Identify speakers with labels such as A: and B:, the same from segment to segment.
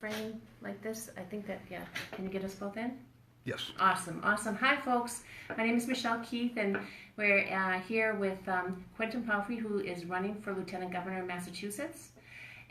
A: frame like this. I think that, yeah. Can you get us both in?
B: Yes.
A: Awesome, awesome. Hi, folks. My name is Michelle Keith, and we're here with Quentin Palfrey, who is running for Lieutenant Governor of Massachusetts.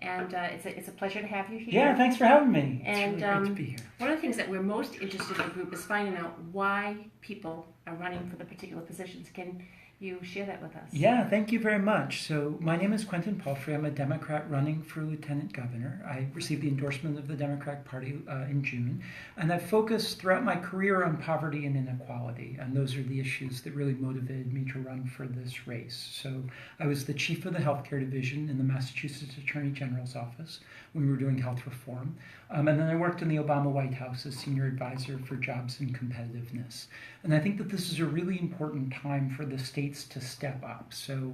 A: And it's a pleasure to have you here.
C: Yeah, thanks for having me.
A: And
C: it's really great to be here.
A: One of the things that we're most interested in the group is finding out why people are running for the particular positions. Can you share that with us?
C: Yeah, thank you very much. So my name is Quentin Palfrey. I'm a Democrat running for Lieutenant Governor. I received the endorsement of the Democratic Party in June, and I've focused throughout my career on poverty and inequality, and those are the issues that really motivated me to run for this race. So I was the chief of the healthcare division in the Massachusetts Attorney General's office when we were doing health reform, and then I worked in the Obama White House as senior advisor for jobs and competitiveness. And I think that this is a really important time for the states to step up. So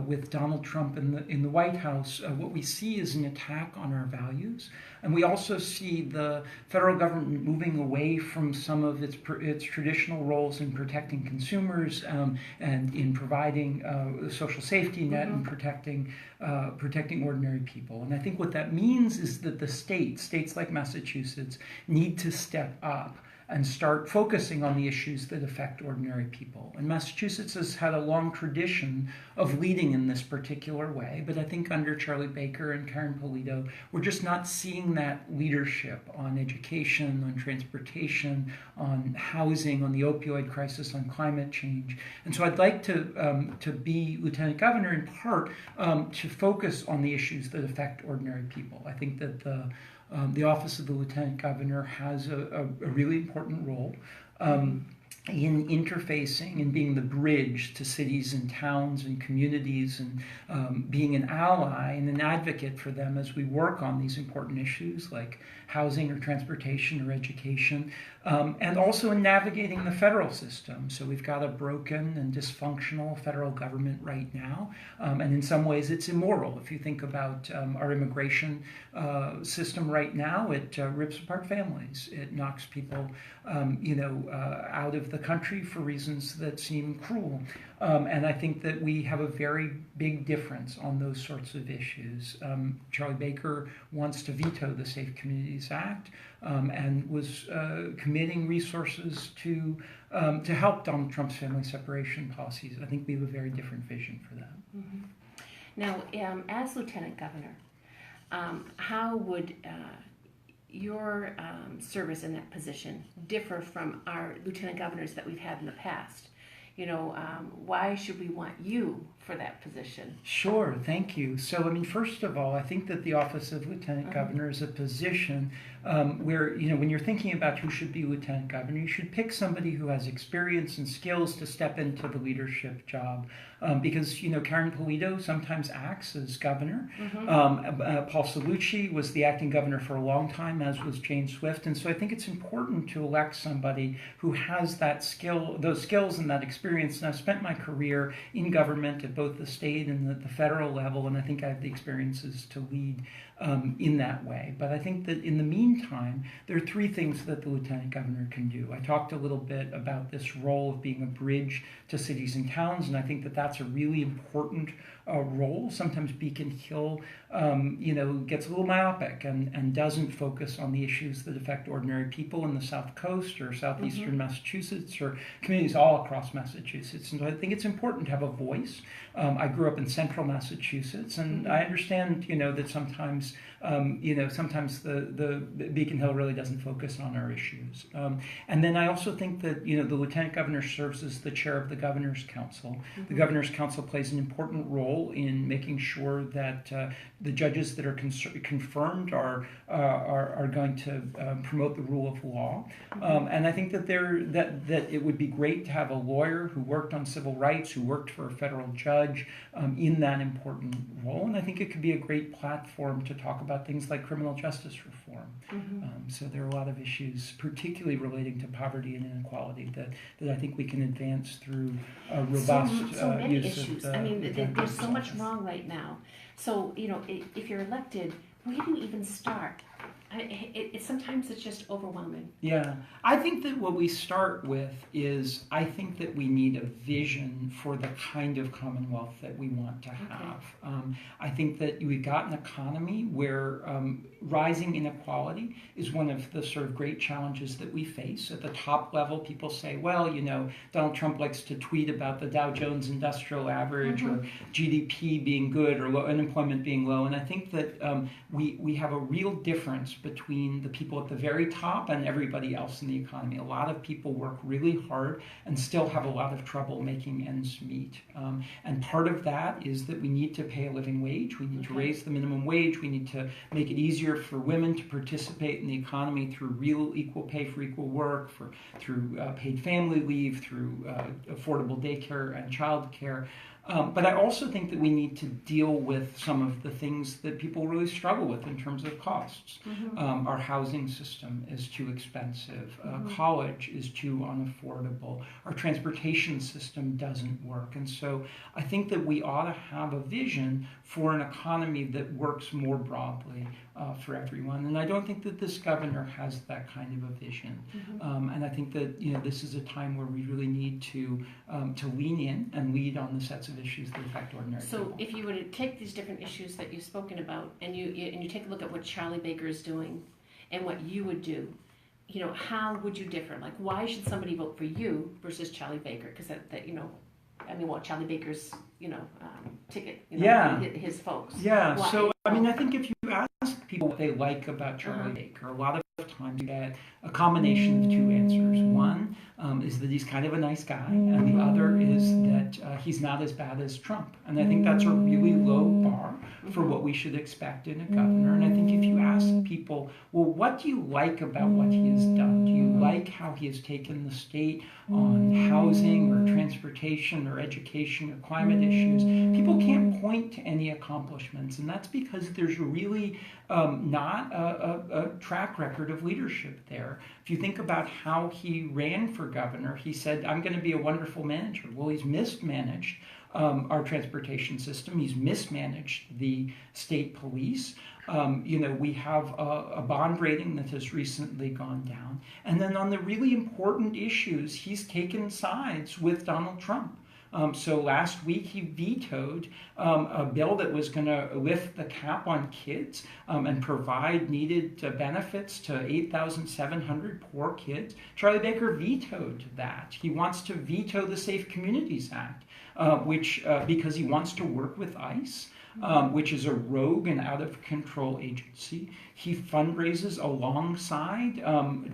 C: with Donald Trump in the White House, what we see is an attack on our values. And we also see the federal government moving away from some of its traditional roles in protecting consumers and in providing a social safety net and protecting ordinary people. And I think what that means is that the states like Massachusetts, need to step up and start focusing on the issues that affect ordinary people. And Massachusetts has had a long tradition of leading in this particular way, but I think under Charlie Baker and Karen Polito, we're just not seeing that leadership on education, on transportation, on housing, on the opioid crisis, on climate change. And so I'd like to be Lieutenant Governor in part to focus on the issues that affect ordinary people. I think that the Office of the Lieutenant Governor has a really important role in interfacing and being the bridge to cities and towns and communities and being an ally and an advocate for them as we work on these important issues like housing or transportation or education, and also in navigating the federal system. So we've got a broken and dysfunctional federal government right now, and in some ways it's immoral. If you think about our immigration system right now, it rips apart families. It knocks people out of the country for reasons that seem cruel. And I think that we have a very big difference on those sorts of issues. Charlie Baker wants to veto the Safe Communities Act and was committing resources to help Donald Trump's family separation policies. I think we have a very different vision for that.
A: Mm-hmm. Now, as Lieutenant Governor, how would your service in that position differ from our lieutenant governors that we've had in the past? Why should we want you for that position?
C: Sure, thank you. So, first of all, I think that the Office of Lieutenant Governor is a position where, when you're thinking about who should be Lieutenant Governor, you should pick somebody who has experience and skills to step into the leadership job. Because, Karen Polito sometimes acts as governor. Paul Cellucci was the acting governor for a long time, as was Jane Swift. And so I think it's important to elect somebody who has those skills and that experience. And I've spent my career in government at both the state and the federal level, and I think I have the experiences to lead in that way. But I think that in the meantime, there are three things that the Lieutenant Governor can do. I talked a little bit about this role of being a bridge to cities and towns, and I think that that's a really important role. Sometimes Beacon Hill, gets a little myopic and doesn't focus on the issues that affect ordinary people in the South Coast or southeastern Massachusetts or communities all across Massachusetts. And so I think it's important to have a voice. I grew up in central Massachusetts, and I understand, that sometimes the Beacon Hill really doesn't focus on our issues. And then I also think that, the Lieutenant Governor serves as the chair of the Governor's Council. The Governor's Council plays an important role in making sure that the judges that are confirmed are going to promote the rule of law. And I think that that it would be great to have a lawyer who worked on civil rights, who worked for a federal judge in that important role. And I think it could be a great platform to talk about things like criminal justice reform. So there are a lot of issues, particularly relating to poverty and inequality, that I think we can advance through a robust
A: so many
C: use
A: issues.
C: of
A: There's so much wrong right now. So, if you're elected, where do you even start? Sometimes it's just overwhelming.
C: Yeah, I think that what we start with is I think that we need a vision for the kind of Commonwealth that we want to have. I think that we've got an economy where rising inequality is one of the sort of great challenges that we face. At the top level, people say, well, you know, Donald Trump likes to tweet about the Dow Jones Industrial Average or GDP being good or unemployment being low. And I think that we have a real difference between the people at the very top and everybody else in the economy. A lot of people work really hard and still have a lot of trouble making ends meet. And part of that is that we need to pay a living wage. We need to raise the minimum wage. We need to make it easier for women to participate in the economy through real equal pay for equal work, through paid family leave, through affordable daycare and childcare. But I also think that we need to deal with some of the things that people really struggle with in terms of costs. Our housing system is too expensive. College is too unaffordable. Our transportation system doesn't work. And so I think that we ought to have a vision for an economy that works more broadly for everyone. And I don't think that this governor has that kind of a vision. And I think that, you know, this is a time where we really need to lean in and lead on the sets of issues that affect ordinary people.
A: So if you were to take these different issues that you've spoken about and you take a look at what Charlie Baker is doing and what you would do, you know, how would you differ? Like, why should somebody vote for you versus Charlie Baker? Because that you know, I mean, well, Charlie Baker's, you know, ticket, you know, his folks.
C: Yeah, why? So, I mean, I think if you ask people what they like about Charlie Baker, a lot of times you get a combination of two answers. One is that he's kind of a nice guy, and the other is that he's not as bad as Trump. And I think that's a really low bar for what we should expect in a governor. And I think if you ask people, well, what do you like about what he has done? Do you like how he has taken the state on housing or transportation or education or climate issues? People can't point to any accomplishments, and that's because there's really not a track record of leadership there. If you think about how he ran for governor, he said, I'm going to be a wonderful manager. Well, he's mismanaged our transportation system. He's mismanaged the state police. You know, we have a bond rating that has recently gone down. And then on the really important issues, he's taken sides with Donald Trump. So last week he vetoed a bill that was going to lift the cap on kids and provide needed benefits to 8,700 poor kids. Charlie Baker vetoed that. He wants to veto the Safe Communities Act, which because he wants to work with ICE. Which is a rogue and out-of-control agency. He fundraises alongside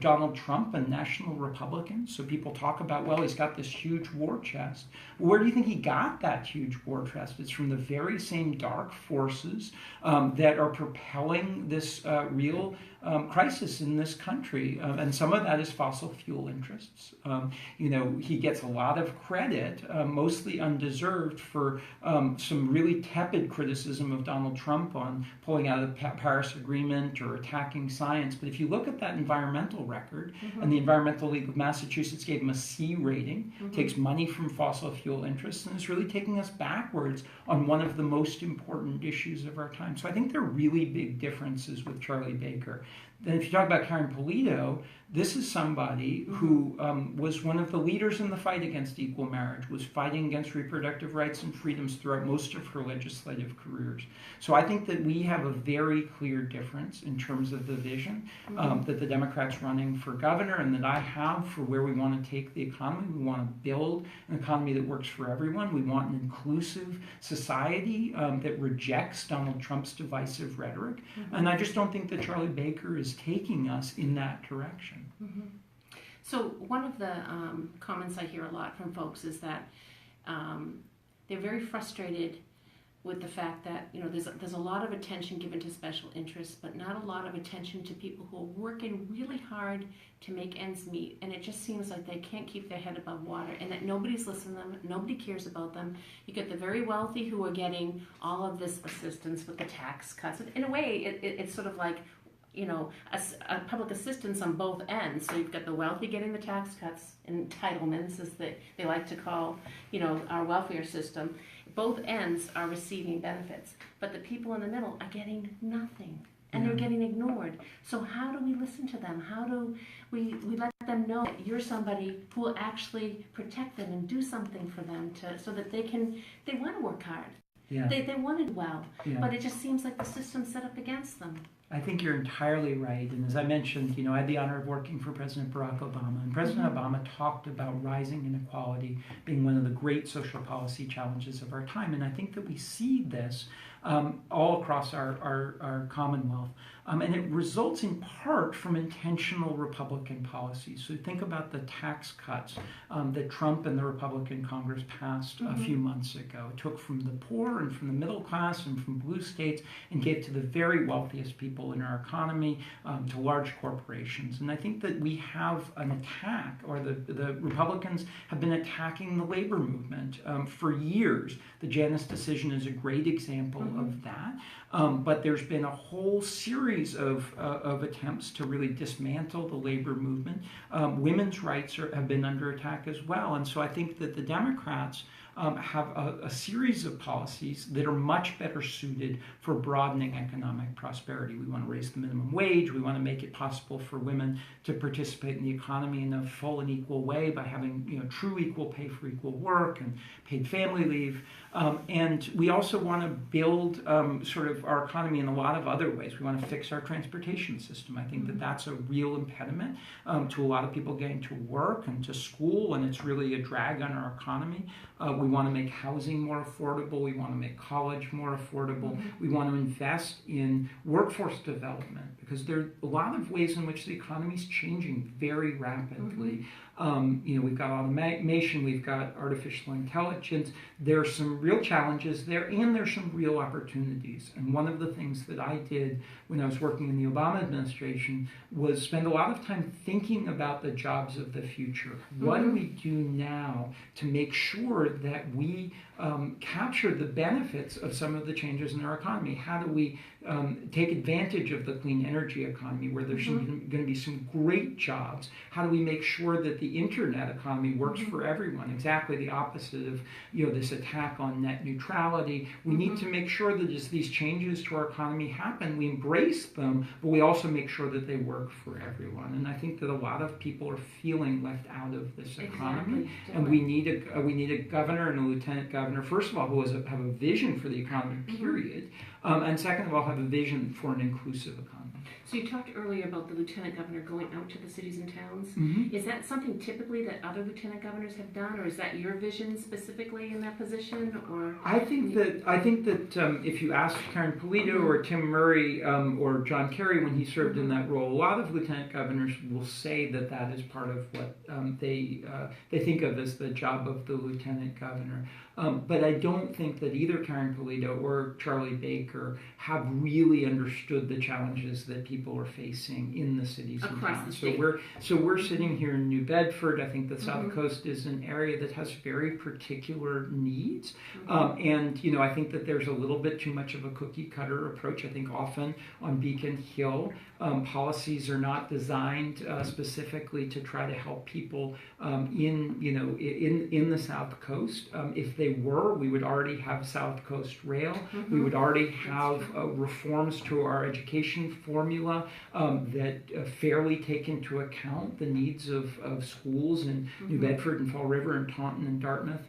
C: Donald Trump and national Republicans. So people talk about, well, he's got this huge war chest. Well, where do you think he got that huge war chest? It's from the very same dark forces that are propelling this real crisis in this country. And some of that is fossil fuel interests. You know, he gets a lot of credit, mostly undeserved, for some really tepid criticism of Donald Trump on pulling out of the Paris Agreement or attacking science. But if you look at that environmental record, and the Environmental League of Massachusetts gave him a C rating, takes money from fossil fuel interests, and is really taking us backwards on one of the most important issues of our time. So I think there are really big differences with Charlie Baker. Then if you talk about Karen Polito, this is somebody who was one of the leaders in the fight against equal marriage, was fighting against reproductive rights and freedoms throughout most of her legislative careers. So I think that we have a very clear difference in terms of the vision that the Democrats running for governor and that I have for where we want to take the economy. We want to build an economy that works for everyone. We want an inclusive society that rejects Donald Trump's divisive rhetoric. And I just don't think that Charlie Baker is taking us in that direction.
A: So one of the comments I hear a lot from folks is that they're very frustrated with the fact that, you know, there's a lot of attention given to special interests, but not a lot of attention to people who are working really hard to make ends meet. And it just seems like they can't keep their head above water and that nobody's listening to them, nobody cares about them. You get the very wealthy who are getting all of this assistance with the tax cuts. In a way, it's sort of like, you know, a public assistance on both ends. So you've got the wealthy getting the tax cuts, entitlements, as they like to call, you know, our welfare system. Both ends are receiving benefits, but the people in the middle are getting nothing. and they're getting ignored. So how do we listen to them? How do we let them know that you're somebody who will actually protect them and do something for them so that they want to work hard.
C: Yeah.
A: They want to do well,
C: Yeah.
A: but it just seems like the system's set up against them.
C: I think you're entirely right. And as I mentioned, I had the honor of working for President Barack Obama. And President Obama talked about rising inequality being one of the great social policy challenges of our time. And I think that we see this all across our Commonwealth. And it results in part from intentional Republican policies. So think about the tax cuts that Trump and the Republican Congress passed a few months ago. It took from the poor and from the middle class and from blue states and gave to the very wealthiest people in our economy, to large corporations. And I think that we have an attack, or the Republicans have been attacking the labor movement for years. The Janus decision is a great example of that. But there's been a whole series of attempts to really dismantle the labor movement. Women's rights have been under attack as well. And so I think that the Democrats have a series of policies that are much better suited for broadening economic prosperity. We want to raise the minimum wage. We want to make it possible for women to participate in the economy in a full and equal way by having true equal pay for equal work and paid family leave. And we also want to build sort of our economy in a lot of other ways. We want to fix our transportation system. I think that that's a real impediment to a lot of people getting to work and to school, and it's really a drag on our economy. We want to make housing more affordable. We want to make college more affordable. We want to invest in workforce development, because there are a lot of ways in which the economy is changing very rapidly. We've got automation, we've got artificial intelligence. There are some real challenges there, and there's some real opportunities. And one of the things that I did when I was working in the Obama administration was spend a lot of time thinking about the jobs of the future. What do we do now to make sure that we capture the benefits of some of the changes in our economy? How do we take advantage of the clean energy economy, where there's going to be some great jobs? How do we make sure that the internet economy works for everyone? Exactly the opposite of this attack on net neutrality. We need to make sure that as these changes to our economy happen, we embrace them, but we also make sure that they work for everyone. And I think that a lot of people are feeling left out of this economy, and we need a governor and a lieutenant governor, first of all, who have a vision for the economy, period, and second of all, have a vision for an inclusive economy.
A: So you talked earlier about the lieutenant governor going out to the cities and towns. Is that something typically that other lieutenant governors have done, or is that your vision specifically in that position? Or
C: I think that if you ask Karen Polito or Tim Murray or John Kerry when he served in that role, a lot of lieutenant governors will say that that is part of what they think of as the job of the lieutenant governor. But I don't think that either Karen Polito or Charlie Baker have really understood the challenges that people are facing in the cities and towns. So we're sitting here in New Bedford. I think the South Coast is an area that has very particular needs, and I think that there's a little bit too much of a cookie cutter approach. I think often on Beacon Hill, policies are not designed specifically to try to help people in the South Coast. If they were, we would already have South Coast Rail. We would already have reforms to our education formula that fairly take into account the needs of schools in New Bedford and Fall River and Taunton and Dartmouth.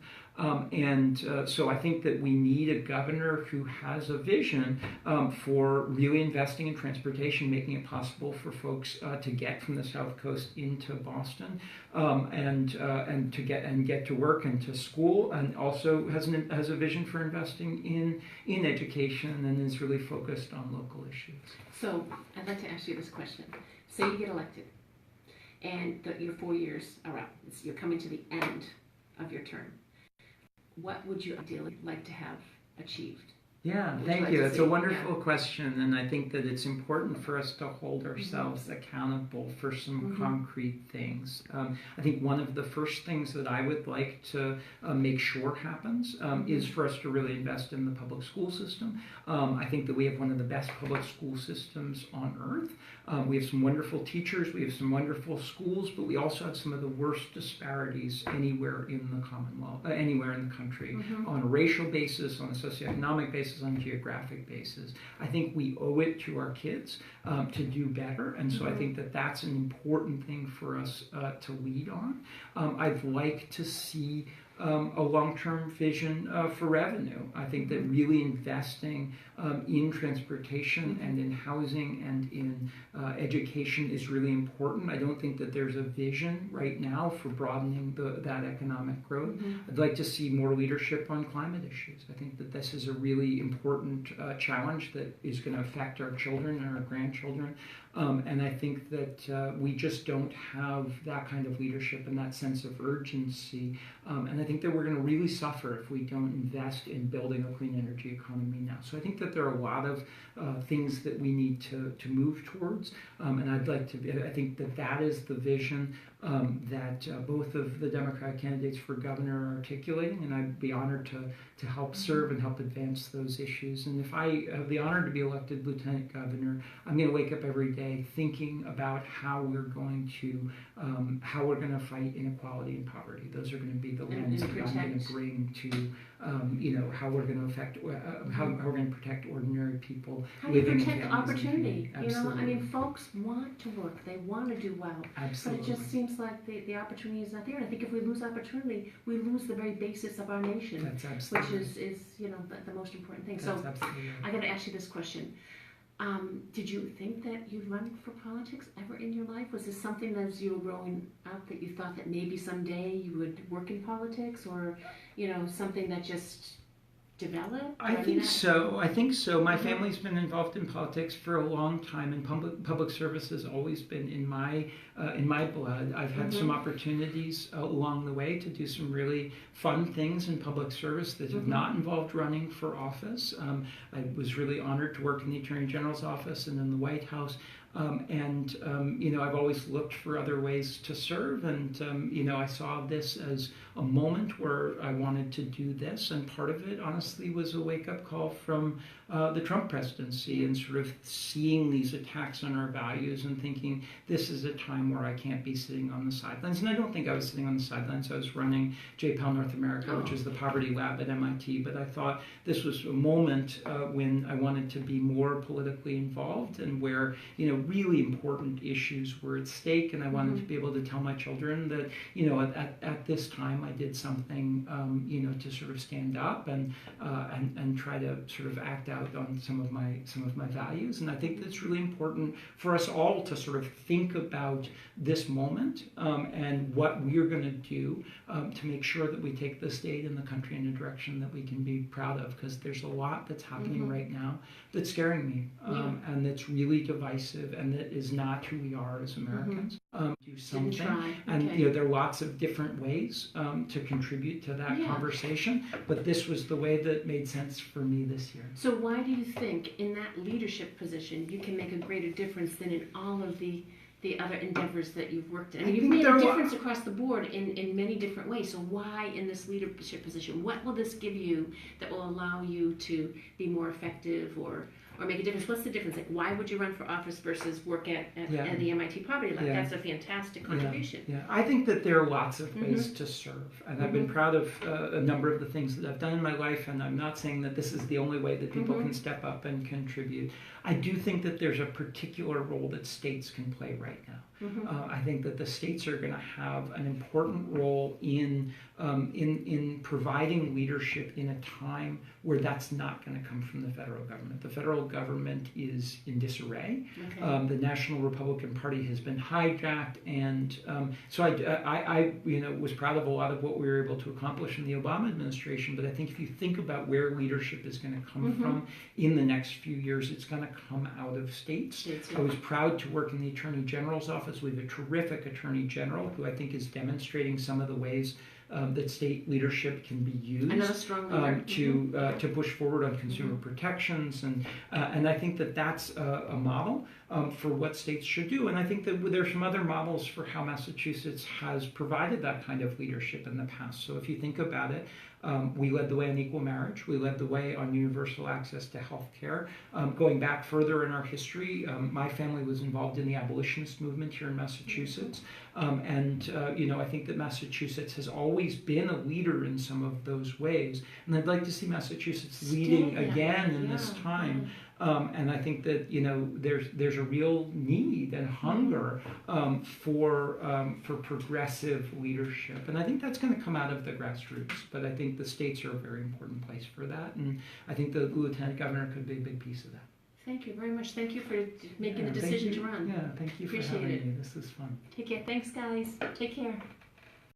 C: So I think that we need a governor who has a vision for really investing in transportation, making it possible for folks to get from the South Coast into Boston, and to get to work and to school, and also has a vision for investing in education, and is really focused on local issues.
A: So I'd like to ask you this question. Say you get elected, and your 4 years are up. You're coming to the end of your term. What would you ideally like to have achieved?
C: Yeah, thank you. It's a wonderful question, and I think that it's important for us to hold ourselves accountable for some concrete things. I think one of the first things that I would like to make sure happens is for us to really invest in the public school system. I think that we have one of the best public school systems on earth. We have some wonderful teachers, we have some wonderful schools, but we also have some of the worst disparities anywhere in the Commonwealth, anywhere in the country, on a racial basis, on a socioeconomic basis, on a geographic basis. I think we owe it to our kids to do better, and so I think that that's an important thing for us to lead on. I'd like to see a long-term vision for revenue. I think that really investing in transportation and in housing and in education is really important. I don't think that there's a vision right now for broadening that economic growth. I'd like to see more leadership on climate issues. I think that this is a really important challenge that is going to affect our children and our grandchildren. And I think that we just don't have that kind of leadership and that sense of urgency. And I think that we're going to really suffer if we don't invest in building a clean energy economy now. So I think that there are a lot of things that we need to move towards. And I think that that is the vision that both of the Democratic candidates for governor are articulating, and I'd be honored to help serve and help advance those issues. And if I have the honor to be elected lieutenant governor, I'm going to wake up every day thinking about how we're going to fight inequality and poverty. Those are going to be the lens that I'm going to bring to how we're going to affect how we're going to protect ordinary people living in families.
A: How do you protect opportunity?
C: Absolutely.
A: I mean, folks want to work, they want to do well.
C: Absolutely.
A: But it just seems like the opportunity is not there. And I think if we lose opportunity, we lose the very basis of our nation.
C: That's absolutely.
A: Which is the most important thing.
C: That's
A: so
C: absolutely right.
A: I got to ask you this question. Did you think that you'd run for politics ever in your life? Was this something that as you were growing up that you thought that maybe someday you would work in politics, or something that just developed?
C: I think so. My family's been involved in politics for a long time, and public service has always been in my blood. I've had some opportunities along the way to do some really fun things in public service that have not involved running for office. I was really honored to work in the Attorney General's office and in the White House. I've always looked for other ways to serve, and I saw this as a moment where I wanted to do this, and part of it, honestly, was a wake-up call from the Trump presidency and sort of seeing these attacks on our values and thinking this is a time where I can't be sitting on the sidelines. And I don't think I was sitting on the sidelines. I was running JPAL North America, which is the poverty lab at MIT, but I thought this was a moment when I wanted to be more politically involved and where, really important issues were at stake, and I wanted to be able to tell my children that, at this time I did something, to sort of stand up and try to sort of act out on some of my values. And I think that's really important for us all to sort of think about this moment and what we're going to do to make sure that we take the state and the country in a direction that we can be proud of, because there's a lot that's happening right now that's scaring me, and that's really divisive, and that is not who we are as Americans. Do something, and there are lots of different ways to contribute to that conversation, but this was the way that made sense for me this year.
A: So why do you think in that leadership position you can make a greater difference than in all of the other endeavors that you've worked in? I mean, you've made a difference across the board in many different ways, so why in this leadership position? What will this give you that will allow you to be more effective or make a difference? What's the difference? Like, why would you run for office versus work at the MIT Poverty Lab? That's a fantastic contribution.
C: I think that there are lots of ways to serve, and I've been proud of a number of the things that I've done in my life, and I'm not saying that this is the only way that people can step up and contribute. I do think that there's a particular role that states can play right now. I think that the states are going to have an important role in providing leadership in a time where that's not going to come from the federal government. The federal government is in disarray. The National Republican Party has been hijacked, and so I was proud of a lot of what we were able to accomplish in the Obama administration. But I think if you think about where leadership is going to come from in the next few years, it's going to come out of states. I was proud to work in the Attorney General's office. We have a terrific Attorney General who I think is demonstrating some of the ways that state leadership can be used to push forward on consumer protections, and I think that that's a model for what states should do. And I think that there's some other models for how Massachusetts has provided that kind of leadership in the past. So if you think about it, we led the way on equal marriage. We led the way on universal access to health care. Going back further in our history, my family was involved in the abolitionist movement here in Massachusetts. I think that Massachusetts has always been a leader in some of those ways. And I'd like to see Massachusetts leading again in this time. And I think that there's a real need and hunger for progressive leadership, and I think that's going to come out of the grassroots. But I think the states are a very important place for that, and I think the lieutenant governor could be a big piece of that.
A: Thank you very much. Thank you for making the decision to run.
C: Yeah, thank you for
A: Appreciate
C: having
A: it.
C: me. This is fun.
A: Take care. Thanks, guys. Take care.